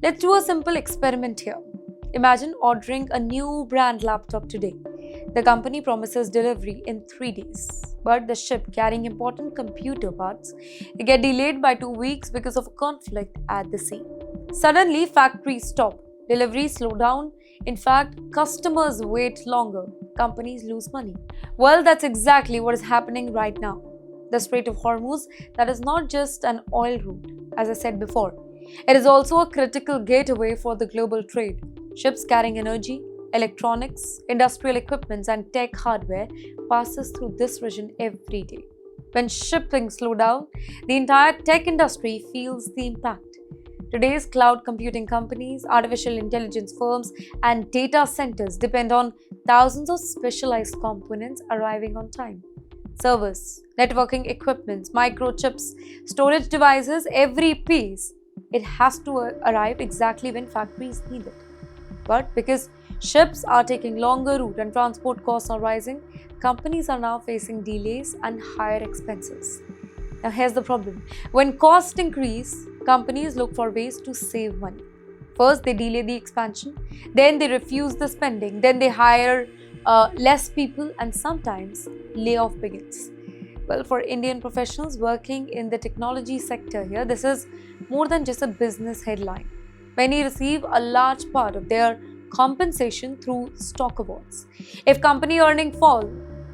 Let's do a simple experiment here. Imagine ordering a new brand laptop today. The company promises delivery in 3 days, but the ship carrying important computer parts get delayed by 2 weeks because of a conflict at the sea. Suddenly, factories stop, deliveries slow down. In fact, customers wait longer, companies lose money. Well, that's exactly what is happening right now. The Strait of Hormuz, that is not just an oil route, as I said before. It is also a critical gateway for the global trade. Ships carrying energy, electronics, industrial equipments, and tech hardware passes through this region every day. When shipping slows down, the entire tech industry feels the impact. Today's cloud computing companies, artificial intelligence firms, and data centers depend on thousands of specialized components arriving on time. Servers, networking equipments, microchips, storage devices, every piece, it has to arrive exactly when factories need it. But because ships are taking longer route and transport costs are rising, companies are now facing delays and higher expenses. Now here's the problem. When costs increase, companies look for ways to save money. First, they delay the expansion, then they refuse the spending, then they hire less people, and sometimes layoff begins. Well, for Indian professionals working in the technology sector here, this is more than just a business headline. Many receive a large part of their compensation through stock awards. If company earnings fall,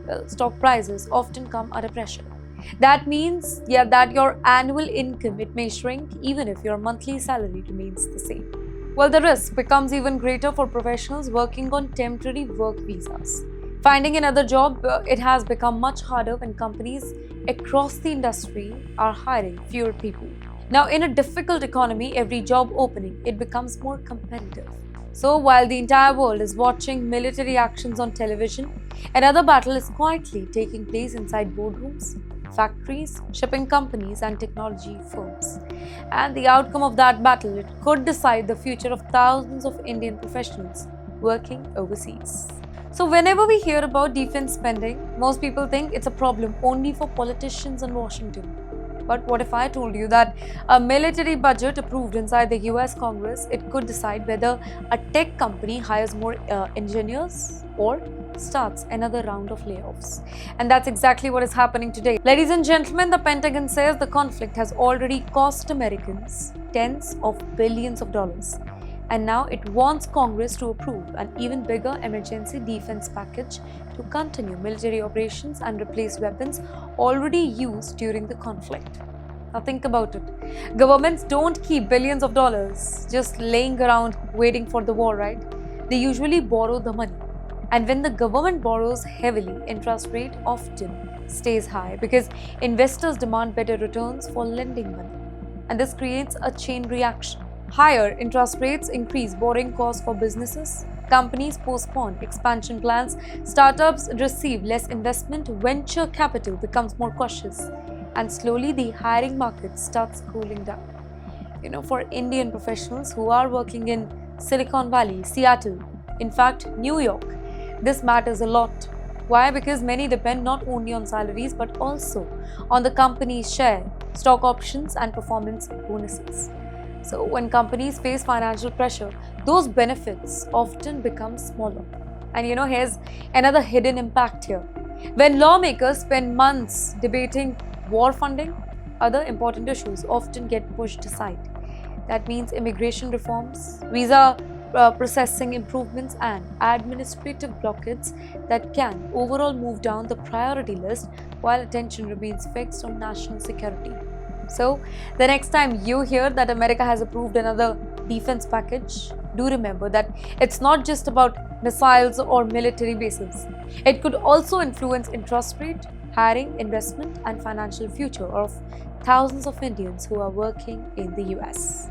well, stock prices often come under pressure. That means, that your annual income it may shrink even if your monthly salary remains the same. Well, the risk becomes even greater for professionals working on temporary work visas. Finding another job, it has become much harder when companies across the industry are hiring fewer people. Now, in a difficult economy, every job opening, it becomes more competitive. So, while the entire world is watching military actions on television, another battle is quietly taking place inside boardrooms, factories, shipping companies, and technology firms. And the outcome of that battle, it could decide the future of thousands of Indian professionals working overseas. So, whenever we hear about defense spending, most people think it's a problem only for politicians in Washington. But what if I told you that a military budget approved inside the US Congress, it could decide whether a tech company hires more engineers or starts another round of layoffs? And that's exactly what is happening today. Ladies and gentlemen, the Pentagon says the conflict has already cost Americans tens of billions of dollars. And now it wants Congress to approve an even bigger emergency defense package to continue military operations and replace weapons already used during the conflict. Now think about it. Governments don't keep billions of dollars just laying around waiting for the war, right? They usually borrow the money. And when the government borrows heavily, interest rate often stays high because investors demand better returns for lending money. And this creates a chain reaction. Higher interest rates increase borrowing costs for businesses. Companies postpone expansion plans. Startups receive less investment. Venture capital becomes more cautious. And slowly the hiring market starts cooling down. For Indian professionals who are working in Silicon Valley, Seattle, in fact, New York, this matters a lot. Why? Because many depend not only on salaries but also on the company's share, stock options, and performance bonuses. So, when companies face financial pressure, those benefits often become smaller. And here's another hidden impact here. When lawmakers spend months debating war funding, other important issues often get pushed aside. That means immigration reforms, visa processing improvements, and administrative blockades that can overall move down the priority list while attention remains fixed on national security. So, the next time you hear that America has approved another defense package, do remember that it's not just about missiles or military bases. It could also influence interest rate, hiring, investment, and financial future of thousands of Indians who are working in the US.